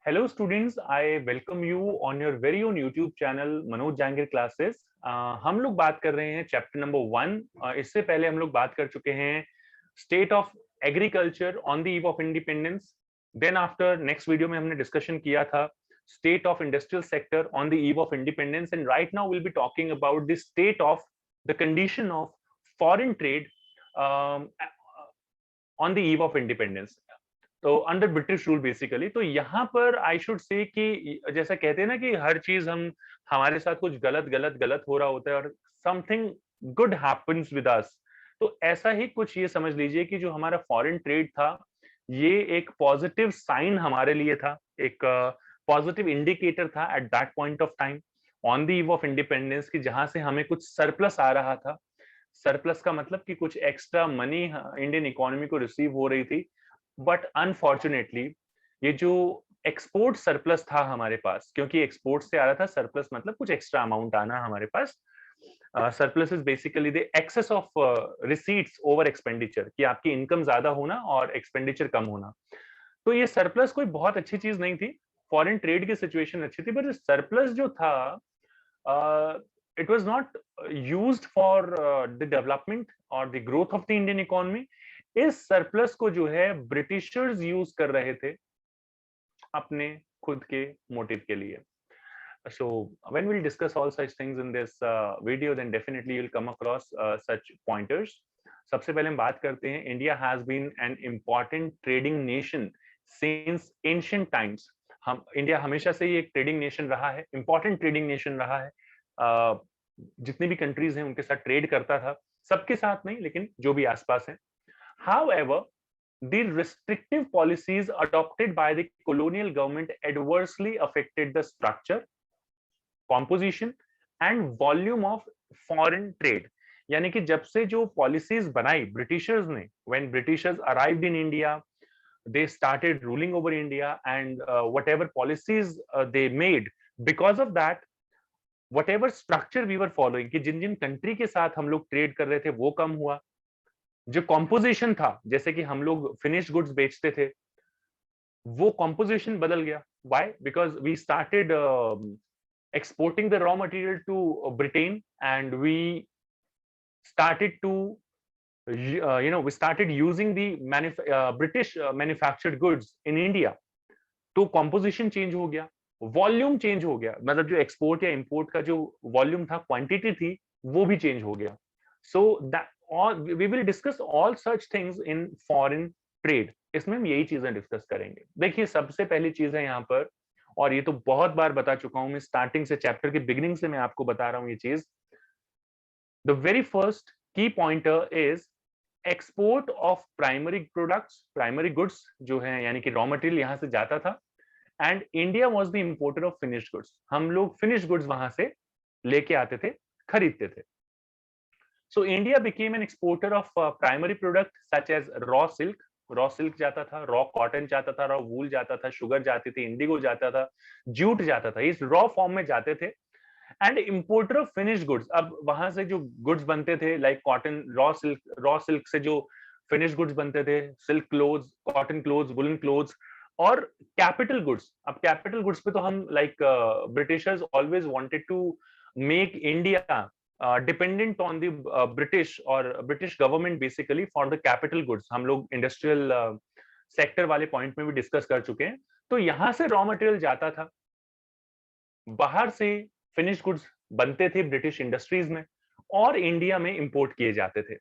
Hello students, I welcome you on your very own YouTube channel Manoj Jahangir classes. हम लोग बात कर रहे हैं चैप्टर नंबर 1। इससे पहले हम लोग बात कर चुके हैं state of agriculture on the eve of independence. Then after next video में हमने डिस्कशन किया था state of industrial sector on the eve of independence, and right now will be talking about the state of the condition of foreign trade on the eve of independence, तो under British rule basically. तो यहाँ पर I should say कि जैसा कहते हैं ना कि हर चीज हमारे साथ कुछ गलत गलत गलत हो रहा होता है और something good happens with us. तो ऐसा ही कुछ ये समझ लीजिए कि जो हमारा फॉरेन ट्रेड था ये एक पॉजिटिव साइन हमारे लिए था, एक पॉजिटिव इंडिकेटर था at that point of time on the eve of independence, की जहां से हमें कुछ सरप्लस आ रहा था। सरप्लस का मतलब कि कुछ एक्स्ट्रा मनी इंडियन इकोनॉमी को रिसीव हो रही थी। बट अनफॉर्चुनेटली ये जो एक्सपोर्ट सरप्लस था हमारे पास, क्योंकि एक्सपोर्ट से आ रहा था, सरप्लस मतलब कुछ एक्स्ट्रा अमाउंट आना हमारे पास। Surplus is basically the excess of receipts over expenditure, कि आपकी इनकम ज्यादा होना और एक्सपेंडिचर कम होना। तो ये सरप्लस कोई बहुत अच्छी चीज नहीं थी, फॉरेन ट्रेड की सिचुएशन अच्छी थी, बट सरप्लस जो था it was not used for the development और the growth of the Indian economy. इस सरप्लस को जो है ब्रिटिशर्स यूज कर रहे थे अपने खुद के मोटिव के लिए। So when we'll discuss all such things in this video, then definitely you'll come across such pointers. सबसे पहले हम बात करते हैं, India has been an important trading nation since ancient times. हम इंडिया हमेशा से ही एक ट्रेडिंग नेशन रहा है, इंपॉर्टेंट ट्रेडिंग नेशन रहा है। जितनी भी कंट्रीज हैं उनके साथ ट्रेड करता था, सबके साथ नहीं लेकिन जो भी आसपास है। However, the restrictive policies adopted by the colonial government adversely affected the structure, composition and volume of foreign trade. यानी कि जब से जो पॉलिसीज बनाई ब्रिटिशर्स ने, when Britishers arrived in India, they started ruling over India, and whatever policies they made, because of that, whatever structure we were following, कि जिन जिन country के साथ हम लोग ट्रेड कर रहे थे वो कम हुआ। जो कॉम्पोजिशन था, जैसे कि हम लोग फिनिश गुड्स बेचते थे, वो कॉम्पोजिशन बदल गया। Why? Because we started exporting the raw material to Britain, and we started to we started using the British manufactured goods in India। तो कॉम्पोजिशन चेंज हो गया, वॉल्यूम चेंज हो गया, मतलब जो एक्सपोर्ट या इंपोर्ट का जो वॉल्यूम था, क्वांटिटी थी, वो भी चेंज हो गया। So that all we will discuss all such things in foreign trade। इसमें हम यही चीजें डिस्कस करेंगे। देखिए, सबसे पहली चीज है यहाँ पर, और ये तो बहुत बार बता चुका हूं मैं, स्टार्टिंग से, चैप्टर की बिगिनिंग से मैं आपको बता रहा हूं ये चीज। द वेरी फर्स्ट की pointer is export of primary products, primary goods जो है, यानी कि रॉ मटेरियल यहां से जाता था, and India was the importer of finished goods. हम लोग फिनिश्ड गुड्स वहां से लेके आते थे, खरीदते थे। So India became an exporter of primary product such as raw silk। raw silk जाता था, raw cotton जाता था, raw wool जाता था, sugar जाती थी, indigo जाता था, jute जाता था, इस raw form में जाते थे। And importer of finished goods, अब वहां से जो गुड्स बनते थे लाइक कॉटन, रॉ सिल्क से जो फिनिश्ड गुड्स बनते थे, silk clothes, cotton clothes, woollen clothes, और कैपिटल गुड्स। अब कैपिटल गुड्स पे तो हम like Britishers always wanted to make India dependent on the British और British government basically for the capital goods. हम लोग इंडस्ट्रियल सेक्टर वाले पॉइंट में भी डिस्कस कर चुके हैं। तो यहां से रॉ मटेरियल जाता था, बाहर से फिनिश गुड्स बनते थे ब्रिटिश इंडस्ट्रीज में, और इंडिया में इंपोर्ट किए जाते थे।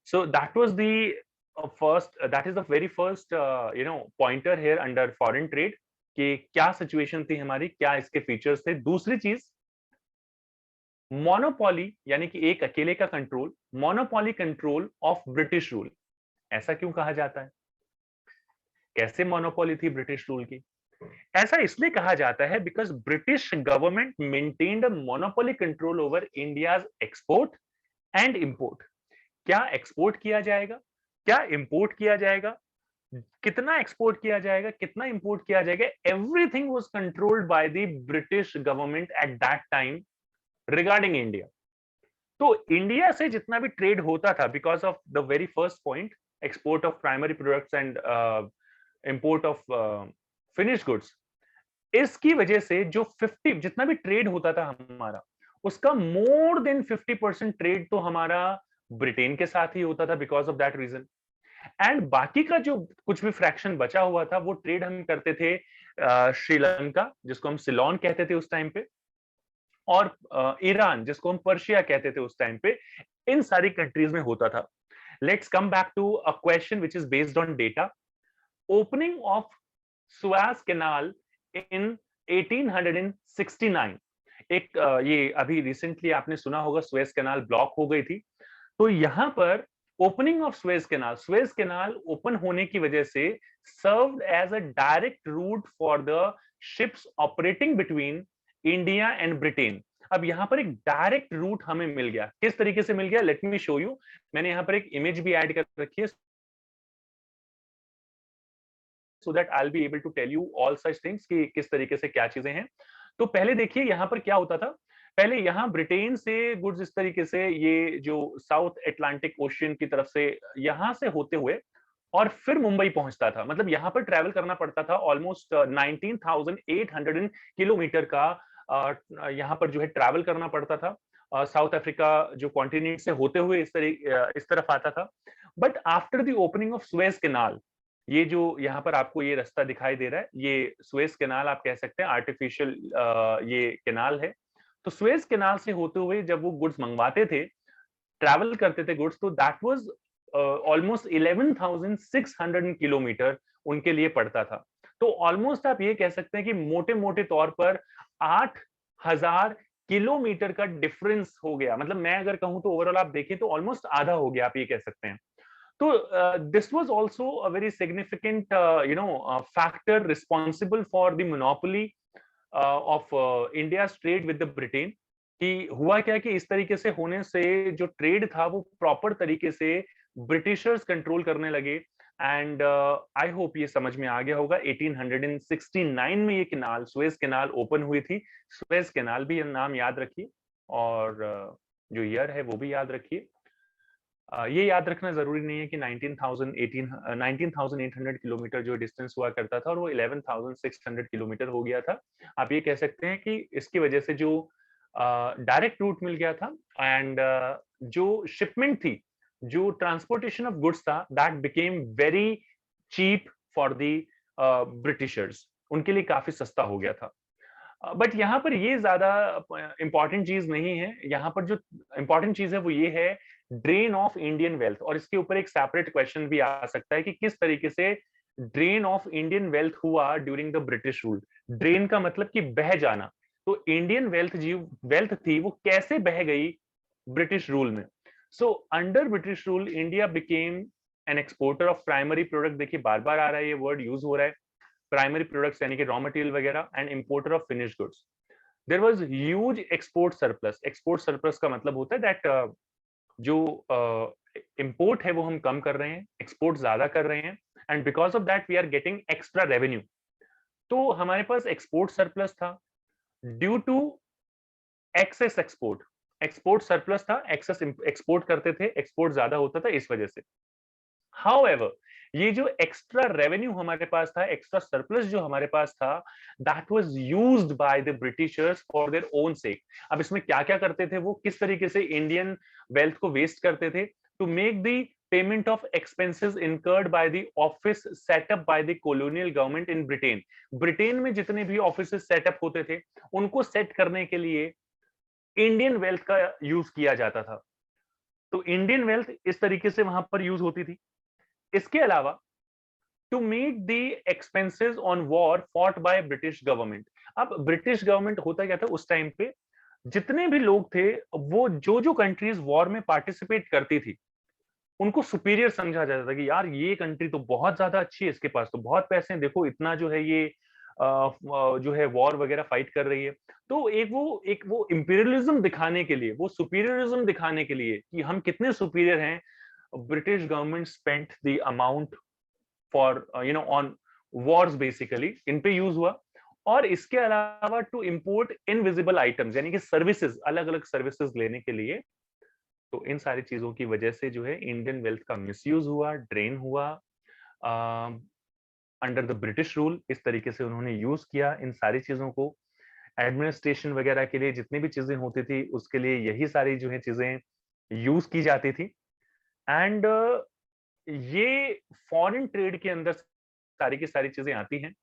So that was the first, that is the very first pointer here under foreign trade, कि क्या सिचुएशन थी हमारी, क्या इसके फीचर्स थे। दूसरी चीज, मोनोपोली, यानी कि एक अकेले का control, monopoly control of British rule. ऐसा क्यों कहा जाता है? कैसे मोनोपोली थी ब्रिटिश रूल की? ऐसा इसलिए कहा जाता है because British government maintained a monopoly control over India's export and import. क्या एक्सपोर्ट किया जाएगा, क्या इंपोर्ट किया जाएगा, कितना एक्सपोर्ट किया जाएगा, कितना इंपोर्ट किया जाएगा, everything was controlled by the British government at that time regarding India. तो इंडिया से जितना भी ट्रेड होता था, because of the very first point, export of primary products and import of finished goods, इसकी वजह से जो 50 जितना भी ट्रेड होता था हमारा, उसका मोर देन 50% ट्रेड तो हमारा ब्रिटेन के साथ ही होता था because of that reason. And बाकी का जो कुछ भी फ्रैक्शन बचा हुआ था वो ट्रेड हम करते थे श्रीलंका, जिसको हम सिलोन कहते थे उस टाइम पे, और ईरान, जिसको हम पर्शिया कहते थे उस टाइम पे। इन सारी कंट्रीज में होता था। Let's come back to a question which is based on data. Opening of Suez canal in 1869, एक ये अभी रिसेंटली आपने सुना होगा सुएज कैनाल ब्लॉक हो गई थी। तो यहां पर opening of Suez canal open होने की वजह से served as a direct route for the ships operating between India and Britain. अब यहां पर एक डायरेक्ट रूट हमें मिल गया। किस तरीके से मिल गया, लेट मी शो यू। मैंने यहां पर एक इमेज भी ऐड कर रखी है so that I'll be able to tell you all such things कि किस तरीके से क्या चीजें हैं। तो पहले देखिए यहाँ पर क्या होता था। पहले यहाँ ब्रिटेन से गुड्स इस तरीके से ये जो साउथ अटलांटिक ओशियन की तरफ से यहाँ से होते हुए और फिर मुंबई पहुंचता था। मतलब यहाँ पर ट्रैवल करना पड़ता था ऑलमोस्ट 19,800 किलोमीटर का। यहाँ पर जो है ट्रैवल करना पड़ता था। साउथ अफ्रीका जो कॉन्टिनेंट से होते हुए इस तरफ आता था। But after the opening of Suez canal, ये जो यहाँ पर आपको ये रास्ता दिखाई दे रहा है, ये सुएज कैनाल आप कह सकते हैं, आर्टिफिशियल ये कैनाल है। तो सुएज कैनाल से होते हुए जब वो गुड्स मंगवाते थे, ट्रैवल करते थे गुड्स, तो दैट वाज ऑलमोस्ट 11,600 किलोमीटर उनके लिए पड़ता था। तो ऑलमोस्ट आप ये कह सकते हैं कि मोटे मोटे तौर पर 8,000 किलोमीटर का डिफरेंस हो गया। मतलब मैं अगर कहूं तो ओवरऑल आप देखें तो ऑलमोस्ट आधा हो गया, आप ये कह सकते हैं। तो this was also a very significant factor responsible for the monopoly of India's trade with the Britain। कि हुआ क्या कि इस तरीके से होने से जो ट्रेड था वो प्रॉपर तरीके से ब्रिटिशर्स कंट्रोल करने लगे। एंड आई होप ये समझ में आ गया होगा। 1869 में ये कैनाल, सुएज कैनाल ओपन हुई थी। सुएज कैनाल भी नाम याद रखिए, और जो ईयर है वो भी याद रखिए। ये याद रखना जरूरी नहीं है कि 19,800 किलोमीटर जो डिस्टेंस हुआ करता था और वो 11,600 किलोमीटर हो गया था। आप ये कह सकते हैं कि इसकी वजह से जो डायरेक्ट रूट मिल गया था, एंड जो शिपमेंट थी, जो ट्रांसपोर्टेशन ऑफ गुड्स था, that became very cheap for the Britishers. उनके लिए काफी सस्ता हो गया था। बट यहाँ पर ये ज्यादा इंपॉर्टेंट चीज नहीं है। यहाँ पर जो इंपॉर्टेंट चीज है वो ये है ड्रेन ऑफ इंडियन वेल्थ। और इसके ऊपर एक सेपरेट क्वेश्चन भी आ सकता है कि किस तरीके से ड्रेन ऑफ इंडियन वेल्थ हुआ during the British rule. Drain का मतलब कि बह जाना। तो इंडियन वेल्थ थी वो कैसे बह गई ब्रिटिश रूल में। So under British rule India became an exporter of primary product. देखिए बार बार आ रहा है ये वर्ड यूज हो रहा है, प्राइमरी प्रोडक्ट्स यानी कि रॉ मटेरियल वगैरह, and importer of finish goods. There was huge export surplus. Export surplus का मतलब होता है दैट जो इंपोर्ट है वो हम कम कर रहे हैं, एक्सपोर्ट ज्यादा कर रहे हैं, and because of that we are getting extra revenue. तो हमारे पास एक्सपोर्ट सरप्लस था due to excess export. Export surplus था, एक्सेस एक्सपोर्ट करते थे, एक्सपोर्ट ज्यादा होता था इस वजह से। However, ये जो एक्स्ट्रा रेवेन्यू हमारे पास था, एक्स्ट्रा सरप्लस जो हमारे पास था, that was used by the Britishers for their own सेक। अब इसमें क्या क्या करते थे वो, किस तरीके से इंडियन वेल्थ को वेस्ट करते थे, to make the payment of expenses incurred by the office setup by the colonial government in Britain. Britain में जितने भी ऑफिस सेटअप होते थे उनको सेट करने के लिए इंडियन वेल्थ का यूज किया जाता था। तो इंडियन वेल्थ इस तरीके से वहां पर यूज होती थी। इसके अलावा to meet the expenses on war fought by British government. अब ब्रिटिश गवर्नमेंट होता क्या था उस टाइम पे, जितने भी लोग थे, वो जो जो कंट्रीज वॉर में पार्टिसिपेट करती थी उनको सुपीरियर समझा जाता था कि यार ये कंट्री तो बहुत ज्यादा अच्छी है, इसके पास तो बहुत पैसे हैं, देखो इतना जो है ये जो है वॉर वगैरह फाइट कर रही है। तो एक वो इंपीरियलिज्म दिखाने के लिए, वो सुपीरियरिज्म दिखाने के लिए कि हम कितने सुपीरियर हैं, British government spent the amount for on wars, basically इन पे यूज हुआ। और इसके अलावा टू इंपोर्ट इनविजिबल आइटम्स यानी कि सर्विसेज, अलग अलग सर्विसेज लेने के लिए। तो इन सारी चीजों की वजह से जो है इंडियन वेल्थ का मिसयूज हुआ, ड्रेन हुआ। अंडर द ब्रिटिश रूल इस तरीके से उन्होंने यूज किया इन सारी चीजों को। एडमिनिस्ट्रेशन वगैरह के लिए जितनी भी चीजें होती थी उसके लिए यही सारी जो है चीजें यूज की जाती थी। एंड ये फॉरेन ट्रेड के अंदर सारी की सारी चीजें आती हैं।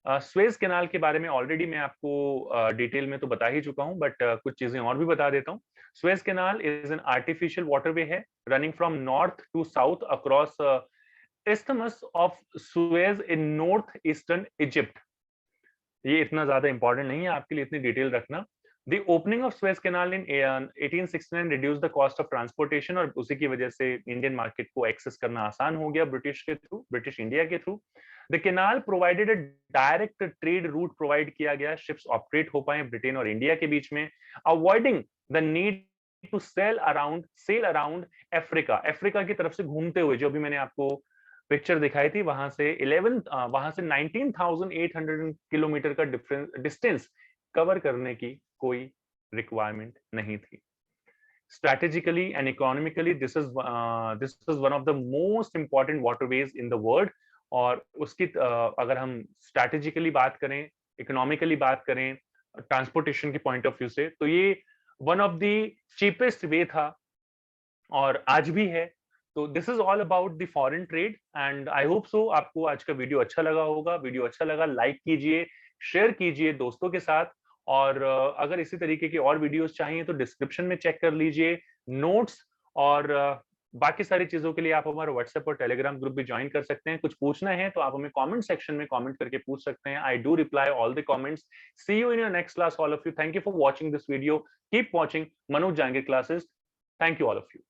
स्वेज कैनाल के बारे में ऑलरेडी मैं आपको डिटेल में तो बता ही चुका हूं, बट कुछ चीजें और भी बता देता हूं। Suez canal is an artificial waterway है running from north to south across isthmus of Suez in north eastern Egypt। ये इतना ज्यादा इंपॉर्टेंट नहीं है आपके लिए इतनी डिटेल रखना। The opening of Suez Canal in 1869 reduced the cost of transportation और उसी की वजह से इंडियन मार्केट को एक्सेस करना आसान हो गया ब्रिटिश के थ्रू, ब्रिटिश इंडिया के through. The canal provided a direct trade route provide किया गया, शिप्स ऑपरेट हो पाए ब्रिटेन और इंडिया के बीच में, avoiding the need to sail around Africa, Africa की तरफ से घूमते हुए, जो भी मैंने आपको पिक्चर दिखाई थी वहां से 19,800 किलोमीटर का डिस्टेंस कवर करने की कोई रिक्वायरमेंट नहीं थी। Strategically and economically this is one of the most important waterways in the world. और उसकी अगर हम स्ट्रैटेजिकली बात करें, इकोनॉमिकली बात करें, ट्रांसपोर्टेशन के पॉइंट ऑफ व्यू से, तो ये one of the cheapest way था और आज भी है। तो this is all about the foreign trade and I hope so आपको आज का वीडियो अच्छा लगा होगा। वीडियो अच्छा लगा लाइक कीजिए, शेयर कीजिए दोस्तों के साथ। और अगर इसी तरीके की और वीडियोस चाहिए तो डिस्क्रिप्शन में चेक कर लीजिए नोट्स। और बाकी सारी चीजों के लिए आप हमारा व्हाट्सएप और टेलीग्राम ग्रुप भी ज्वाइन कर सकते हैं। कुछ पूछना है तो आप हमें कमेंट सेक्शन में कमेंट करके पूछ सकते हैं। I do reply all the comments. See you in your next class all of you. Thank you for watching this video. Keep watching Manoj Jangir classes. Thank you all of you.